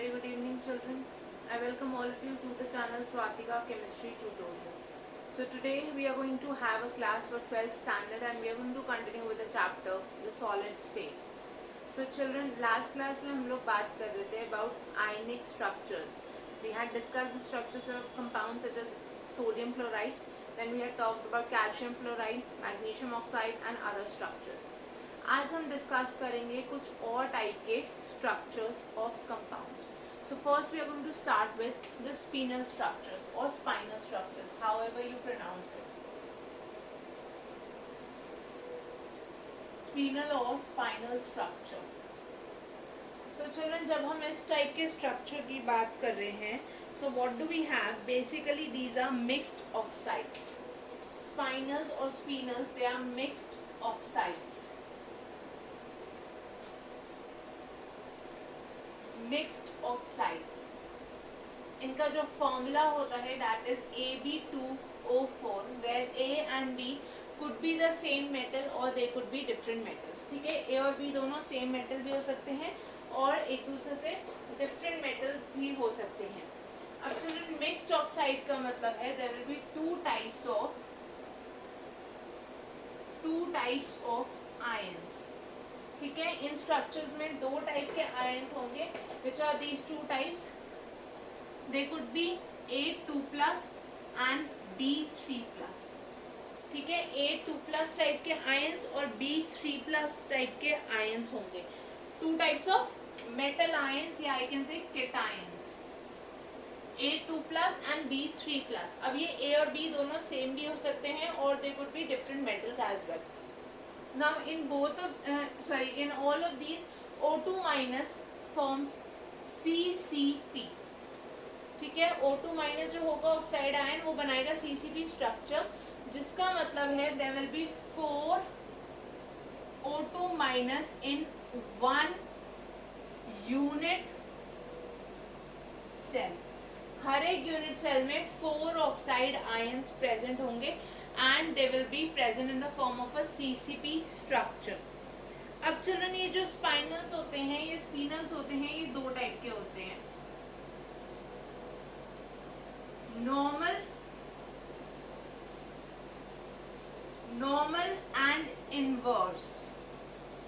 very good evening, children. I welcome all of you to the channel Swatika Chemistry Tutorials. So today we are going to have a class for 12th standard and we are going to continue with the chapter the solid state. So children, last class में हम लोग बात कर रहे थे about ionic structures. We had discussed the structures of compounds such as sodium chloride. Then we had talked about calcium fluoride, magnesium oxide and other structures. आज हम discuss करेंगे कुछ और टाइप के structures of compounds. So first we are going to start with the spinel structures और spinel structures, however you pronounce it. Spinel और spinel structure. So children, जब हम इस टाइप के स्ट्रक्चर की बात कर रहे हैं, so what do we have? Basically these are mixed oxides. Spinels और spinels, they are mixed oxides. Mixed oxides, इनका जो फॉर्मूला होता है that is AB2O4, where A and B could be the same metal or they could be different metals. ठीक है, A और B दोनों same metal भी हो सकते हैं और एक दूसरे से डिफरेंट मेटल्स भी हो सकते हैं. अब चिल्ड्रन, मिक्स्ड ऑक्साइड का मतलब है there will be two types of ions. ठीक है, इन स्ट्रक्चर्स में दो टाइप के आयंस होंगे. Which are these two types? They could be A2+ and B3+. ठीक है, A2+ टाइप के आयंस और B3+ टाइप के आयंस होंगे. Two types of metal ions या I can say cations, A2+ and B3+. अब ये A और B दोनों सेम भी हो सकते हैं और they could be different metals as well. Now in in all of these, O2- forms CCP. ठीक है, O2- जो होगा ऑक्साइड आयन वो बनाएगा CCP स्ट्रक्चर, जिसका मतलब है there will be 4 O2- in one unit cell. हर एक यूनिट सेल में 4 ऑक्साइड आयंस प्रेजेंट होंगे and they will be present in the form of a CCP structure. अब चिल्ड्रन, ये जो स्पाइनल्स होते हैं, ये स्पिनल्स होते हैं, ये दो टाइप के होते हैं. Normal and inverse.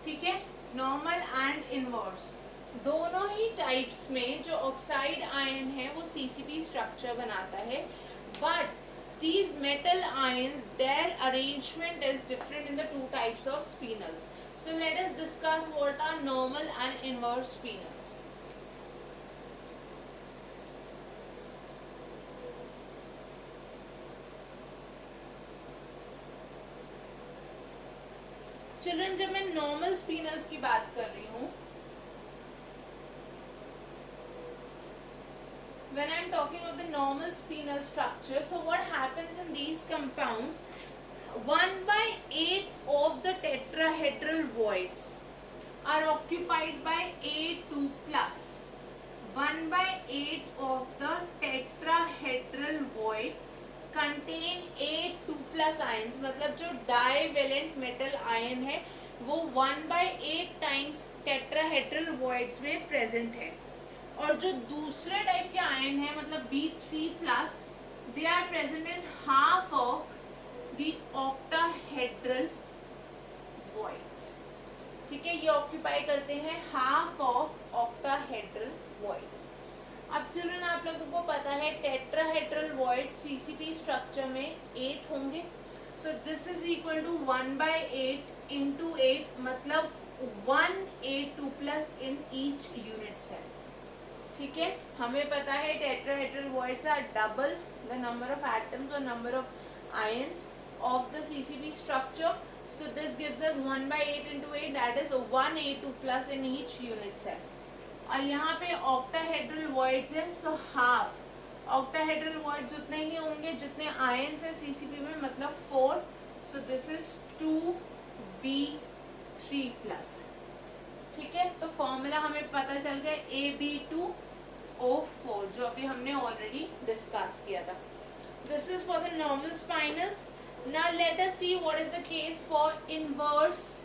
ठीक है, नॉर्मल एंड इनवर्स दोनों ही टाइप्स में जो ऑक्साइड आयन है वो CCP स्ट्रक्चर बनाता है. But these metal ions, their arrangement is different in the two types of spinels. So let us discuss what are normal and inverse spinels. Children, जब मैं normal spinels की बात कर रही हूँ, when I am talking of the normal spinel structure, so what happens in these compounds? 1/8 of the tetrahedral voids are occupied by A2+. 1/8 of the tetrahedral voids contain A2+ ions. मतलब जो divalent metal ion है वो 1/8 times tetrahedral voids में present है. और जो दूसरे type के आयन है मतलब B3+, they are present in half of the octahedral voids. ठीक है, ये ऑक्यूपाई करते हैं हाफ ऑफ ऑक्टाहेड्रल वॉइड्स. अब चिल्ड्रन, आप लोगों को पता है टेट्राहेड्रल वॉइड CCP स्ट्रक्चर में 8 होंगे. So this is equal to 1/8 into 8, मतलब 1 A2+ in each unit cell. ठीक है, हमें पता है tetrahedral voids are double the number of atoms और number of ions of the CCP structure. So this gives us 1/8 into 8, that is 1 A2+ in each unit cell. और यहाँ पे octahedral voids हैं, सो हाफ ऑक्टाहेड्रल वॉइड्स उतने ही होंगे जितने ions है CCP में, मतलब 4. सो दिस इज 2B3+. ठीक है, तो फॉर्मूला हमें पता चल गया AB2O4, जो अभी हमने ऑलरेडी डिस्कस किया था. This is for the normal spinels. Now let us see what is the case for inverse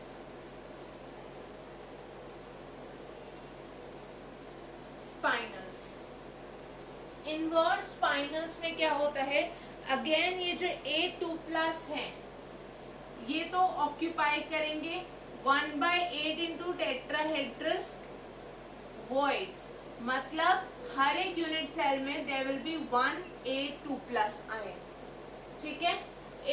spinels. Inverse spinels में क्या होता है, अगेन ये जो A2+ है ये तो ऑक्यूपाई करेंगे 1/8 इंटू टेट्राहेड्रल वॉइड्स, मतलब हर एक यूनिट सेल में there will be 1 A2+ ion, ठीक है।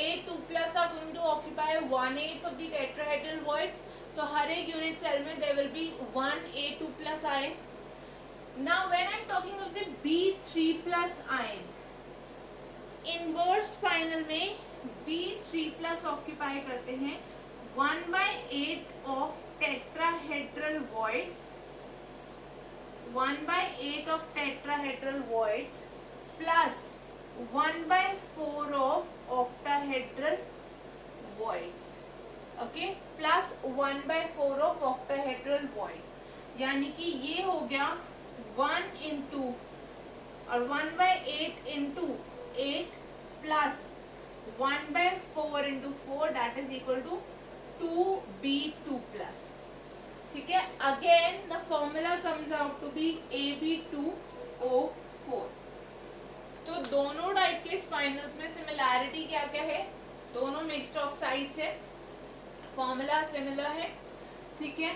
A2+ are going to occupy 1/8 of the tetrahedral voids, तो हर एक यूनिट सेल में there will be 1 A2+ ion. Now when I'm talking of the B3+ ion, inverse spinal में B3+ occupy करते हैं 1/8 of tetrahedral voids, 1/8 of tetrahedral voids plus 1/4 of octahedral voids, okay, plus 1/4 of octahedral voids, यानी कि ये हो गया 1 into और 1/8 into 8 plus 1/4 into 4 that is equal to 2B2+, ठीक है। Again the formula comes out to be AB2O4। तो दोनों टाइप के स्पाइनल्स में सिमिलैरिटी क्या क्या है, दोनों मिक्स्ड ऑक्साइड्स है, फॉर्मूला सिमिलर है, ठीक है।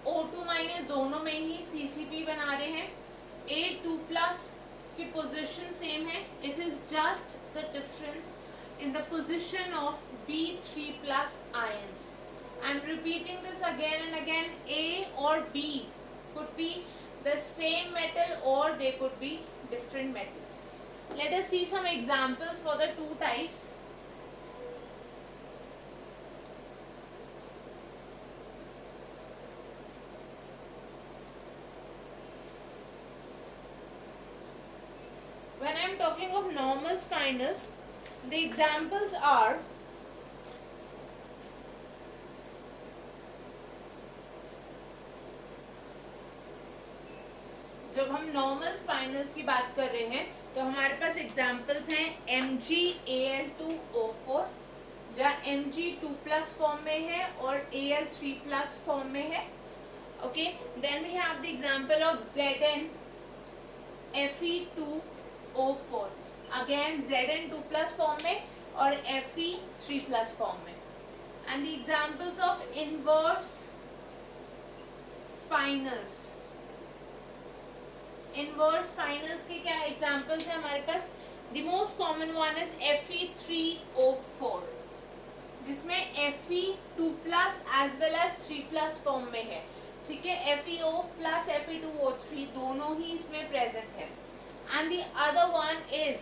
O2- दोनों में ही CCP बना रहे हैं, A2+ की पोजीशन सेम है, it is just the difference in the position of B3+ ions. I am repeating this again and again. A or B could be the same metal or they could be different metals. Let us see some examples for the two types. When I am talking of normal spinels, the examples are जब हम normal स्पाइनल्स की बात कर रहे हैं तो हमारे पास examples हैं MgAl2O4 जहाँ Mg2+ फॉर्म में है और Al3+ फॉर्म में है, okay. Then we have the example of ZnFe2O4, again Zn2+ form में और Fe3+ फॉर्म में। And the examples of inverse spinels, inverse spinels के क्या एग्जाम्पल्स हैं हमारे पास, the most common one is Fe3O4 जिसमें Fe2+ as well as 3+ form में है, ठीक है। FeO प्लस Fe2O3 दोनों ही इसमें प्रेजेंट है। And the other one is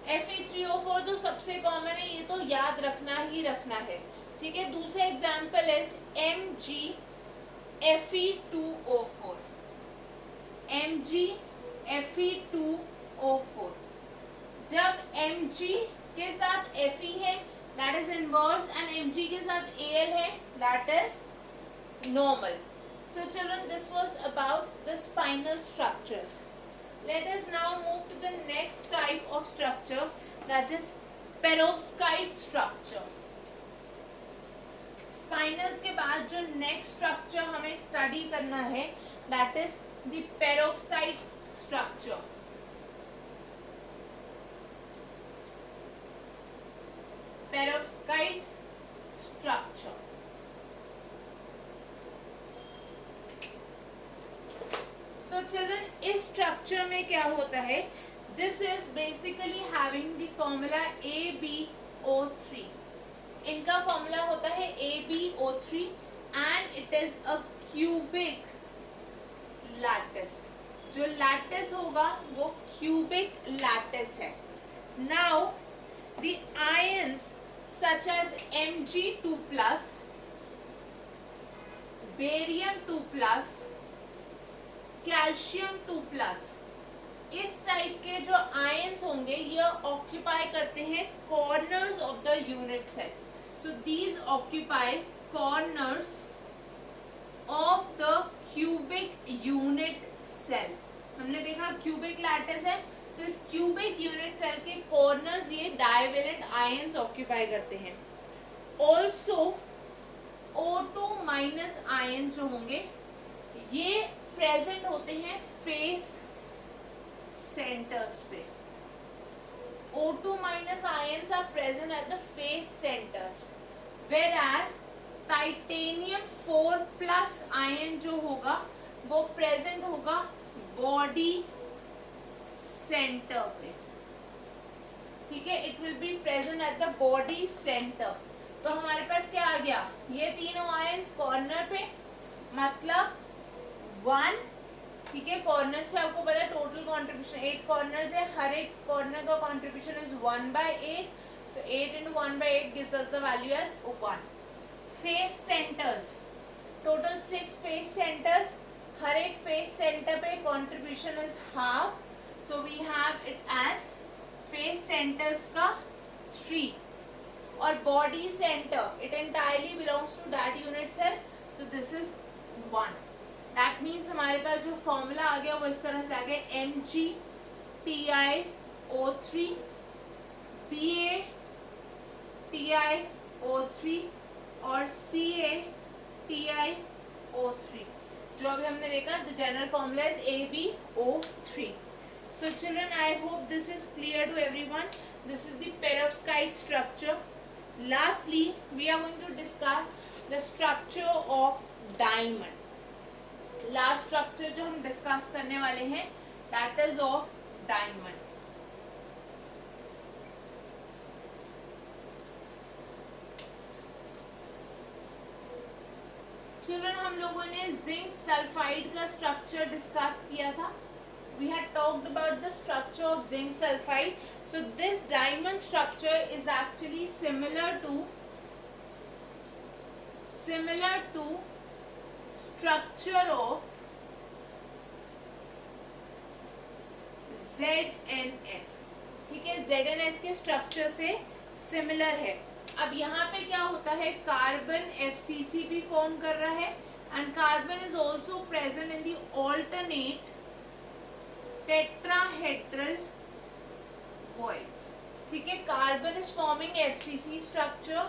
Fe3O4 तो सबसे कॉमन है, ये तो याद रखना ही रखना है, ठीक है। दूसरा एग्जाम्पल इज MgFe2O4, MgFe2O4, जब Mg के साथ Fe है that is inverse and Mg के साथ Al है that is normal. So children, this was about the spinal structures. Let us now move to the next type of structure, that is perovskite structure. Spinals के बाद जो next structure हमें study करना है that is the perovskite structure. Perovskite structure. So children, इस structure में क्या होता है, this is basically having the formula AbO3, इनका फॉर्मूला होता है AbO3 and it is a cubic lattice, जो लैटिस होगा वो क्यूबिक लैटिस है। Now the ions such as Mg2+, Barium2+, calcium 2+, इस टाइप के जो आयंस होंगे ये ऑक्यूपाई करते हैं corners of the unit cell. So these occupy corners of the cubic unit cell. हमने देखा क्यूबिक लैटिस है, सो इस क्यूबिक यूनिट सेल के कॉर्नर्स ये डाइवेलेंट आयंस ऑक्यूपाई करते हैं। ऑल्सो O2- आयंस जो होंगे ये प्रेजेंट होते हैं फेस सेंटर्स पे. O2 minus ions are present at the face centers, whereas titanium 4 plus ion जो होगा वो प्रेजेंट होगा बॉडी सेंटर पे. ठीक है, it will be present at the body centre. तो हमारे पास क्या आ गया, ये तीनों आयंस कॉर्नर पे, मतलब 1. ठीक है, कॉर्नर्स पे आपको पता है टोटल कंट्रीब्यूशन 8 कॉर्नर्स है, हर एक कॉर्नर का contribution is 1/8. So 8 into 1/8 gives us the value as 1. Face centres, total 6 face centres, हर एक फेस सेंटर पे contribution is half. So we have it as face centres का 3. और body centre it entirely belongs to that unit cell. So this is 1. That means हमारे पास जो formula आ गया वो इस तरह से आ गया MgTiO3 BaTiO3 और CaTiO3. जो अभी हमने देखा the general formula is AbO3. So children, I hope this is clear to everyone. This is the perovskite structure. Lastly, we are going to discuss the structure of diamond. Last structure जो हम discuss करने वाले हैं that is of diamond. Children, हम लोगों ने zinc sulphide का structure discuss किया था. We had talked about the structure of zinc sulphide. So this diamond structure is actually similar to structure of ZnS. ठीक है, ZnS के स्ट्रक्चर से सिमिलर है. अब यहाँ पे क्या होता है, कार्बन FCC भी फॉर्म कर रहा है and carbon is also present in the alternate tetrahedral voids. ठीक है, carbon is forming FCC structure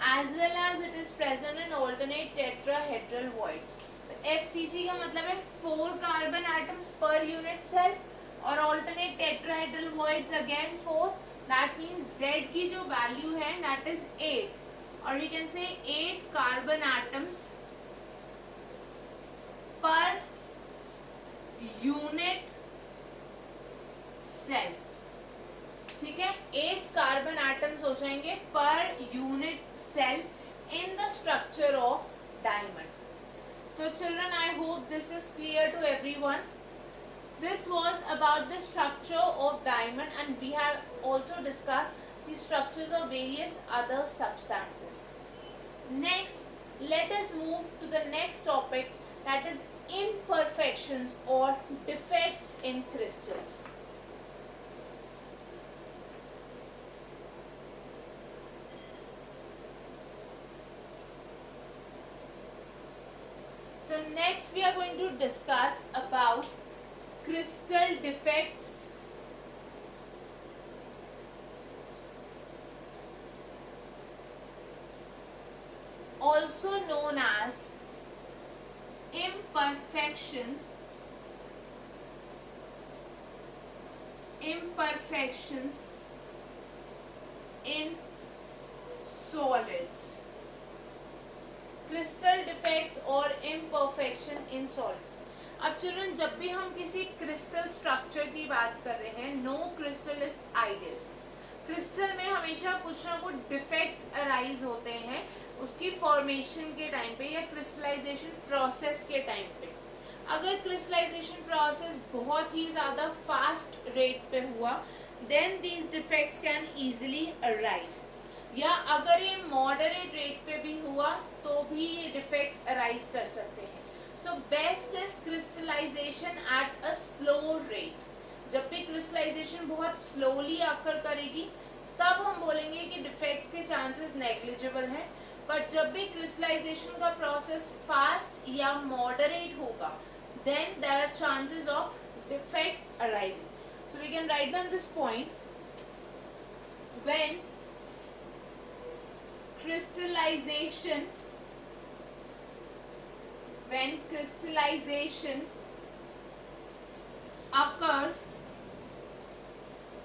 as well as it is present in alternate tetrahedral voids. तो FCC का मतलब है 4 carbon atoms per unit cell और alternate tetrahedral voids again 4. That means Z की जो value है that is 8 और we can say 8 carbon atoms per unit cell. ठीक है, 8 कार्बन एटम्स हो जाएंगे per unit cell in the structure of diamond. So children, I hope this is clear to everyone. This was about the structure of diamond and we have also discussed the structures of various other substances. Next, let us move to the next topic that is imperfections or defects in crystals. So next we are going to discuss about crystal defects, also known as imperfections in solids. Crystal defects और imperfection in solids. अब children, जब भी हम किसी crystal structure की बात कर रहे हैं, no crystal is ideal. Crystal में हमेशा कुछ ना कुछ डिफेक्ट्स अराइज होते हैं उसकी फॉर्मेशन के टाइम पे या क्रिस्टलाइजेशन प्रोसेस के टाइम पे. अगर क्रिस्टलाइजेशन प्रोसेस बहुत ही ज़्यादा फास्ट रेट पे हुआ then these defects can easily arise, या अगर ये मॉडरेट रेट पे भी हुआ तो भी ये डिफेक्ट्स अराइज कर सकते हैं. So best is crystallization at a slow rate. जब भी क्रिस्टलाइजेशन बहुत स्लोली आकर करेगी तब हम बोलेंगे कि डिफेक्ट्स के चांसेस नेग्लिजिबल हैं. बट जब भी क्रिस्टलाइजेशन का प्रोसेस फास्ट या मॉडरेट होगा then there are chances of defects arising. So we can write down this point. When crystallization occurs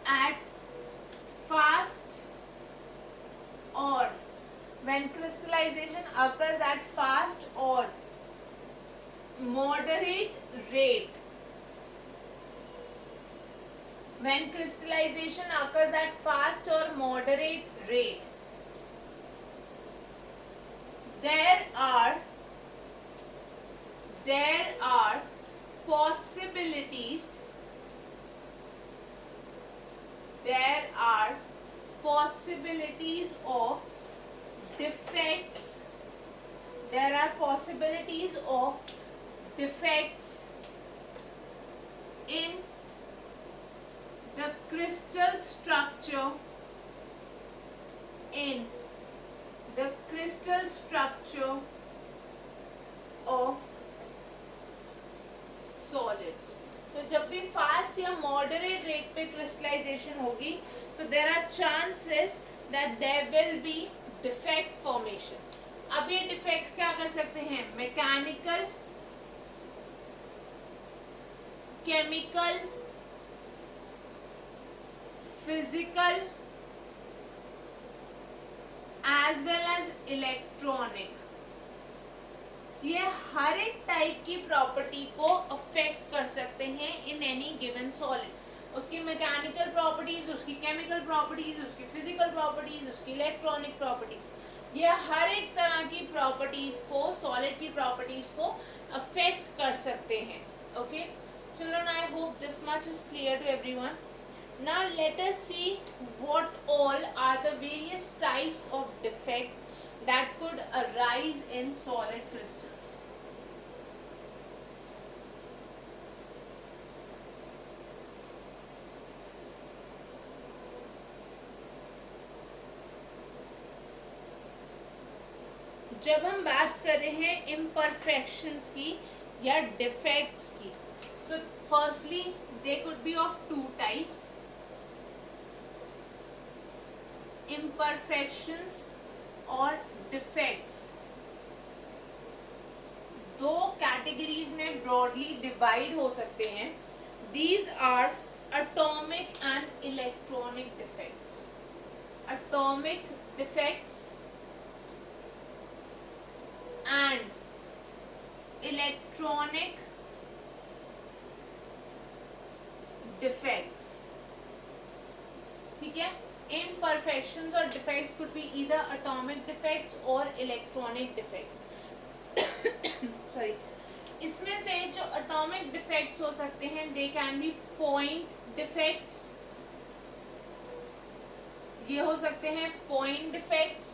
at fast or when crystallization occurs at fast or moderate rate. When crystallization occurs at fast or moderate rate, there are possibilities of defects. There are possibilities of defects in the crystal structure of solids. तो जब भी fast या moderate rate पे crystallisation होगी, so there are chances that there will be defect formation. अब ये defects क्या कर सकते हैं? Mechanical, chemical, physical as well as electronic. ये हर एक टाइप की प्रॉपर्टी को अफेक्ट कर सकते हैं इन एनी गिवन सॉलिड. उसकी मैकेनिकल प्रॉपर्टीज, उसकी केमिकल प्रॉपर्टीज, उसकी फिजिकल प्रॉपर्टीज, उसकी इलेक्ट्रॉनिक प्रॉपर्टीज, ये हर एक तरह की प्रॉपर्टीज को, सॉलिड की प्रॉपर्टीज को अफेक्ट कर सकते हैं. Okay children, I hope this much is clear to everyone. Now let us see what all are the various types of defects that could arise in solid crystals. जब हम बात कर रहे हैं imperfections की या defects की, so firstly they could be of two types. imperfections और defects दो कैटेगरीज में ब्रॉडली डिवाइड हो सकते हैं. These are atomic and electronic defects. Atomic defects and electronic defects. ठीक है, imperfections or defects could be either atomic defects or electronic defects. Sorry. इसमें से जो atomic defects हो सकते हैं, they can be point defects. ये हो सकते हैं point defects,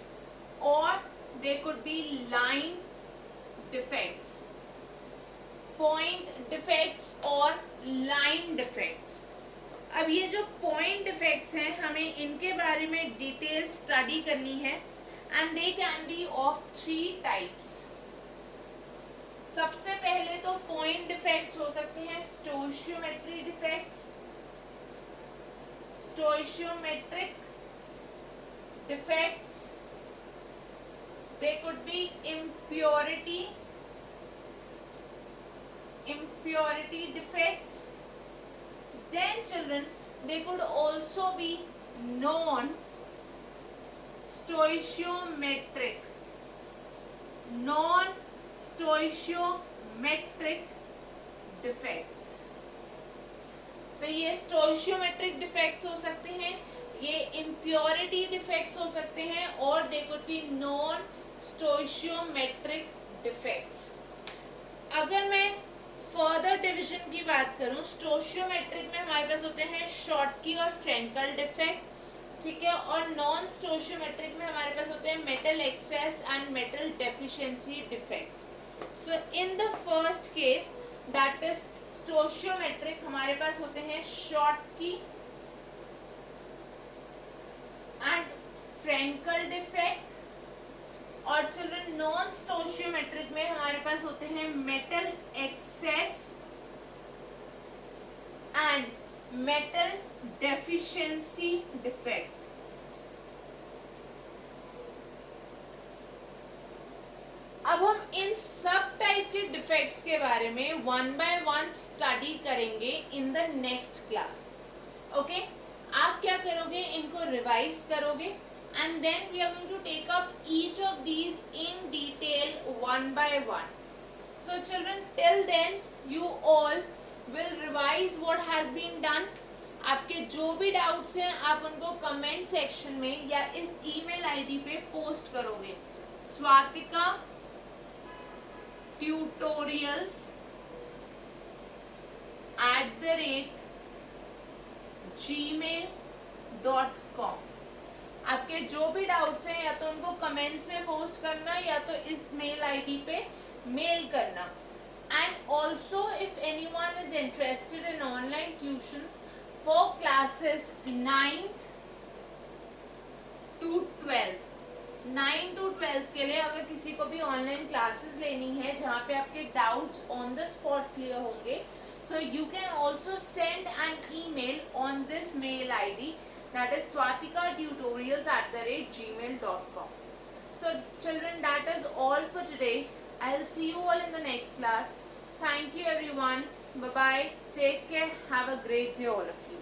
or they could be line defects. Point defects or line defects. अब ये जो पॉइंट डिफेक्ट्स हैं, हमें इनके बारे में डिटेल स्टडी करनी है. And they can be of 3 types. सबसे पहले तो पॉइंट डिफेक्ट्स हो सकते हैं stoichiometry defects, stoichiometric defects. They could be impurity defects. Then children, they could also be non-stoichiometric defects. तो ये stoichiometric defects हो सकते हैं, ये impurity defects हो सकते हैं, और they could be non-stoichiometric defects. अगर मैं फर्दर डिवीजन की बात करूं, स्टोशियोमेट्रिक में हमारे पास होते हैं शॉर्टकी और फ्रेंकल डिफेक्ट. ठीक है, और नॉन स्टोशियोमेट्रिक में हमारे पास होते हैं metal access and metal deficiency defects. So in the first case, that is stoichiometric, हमारे पास होते हैं शॉर्टकी एंड फ्रेंकल डिफेक्ट. और चिल्ड्रन, नॉन स्टोशियोमेट्रिक में हमारे पास होते हैं metal access and metal deficiency defect. अब हम इन सब टाइप के डिफेक्ट इफेक्ट्स के बारे में वन बाय वन स्टडी करेंगे in the next class. Okay, आप क्या करोगे, इनको रिवाइज करोगे and then we are going to take up each of these in detail one by one. So children, till then you all will revise what has been done. आपके जो भी doubts हैं आप उनको कमेंट सेक्शन में या इस email ID पे पोस्ट करोगे, स्वातिका ट्यूटोरियल्स @gmail.com. आपके जो भी डाउट्स हैं या तो उनको कमेंट्स में पोस्ट करना या तो इस मेल आईडी पे मेल करना. And also if anyone is interested in online tuitions for classes 9th to 12th, 9 to 12th के लिए अगर किसी को भी ऑनलाइन क्लासेस लेनी है जहाँ पे आपके doubts on the spot clear होंगे, so you can also send an email on this mail ID, that is swatikatutorials@gmail.com. So children, that is all for today. I'll see you all in the next class. Thank you everyone. Bye bye. Take care. Have a great day all of you.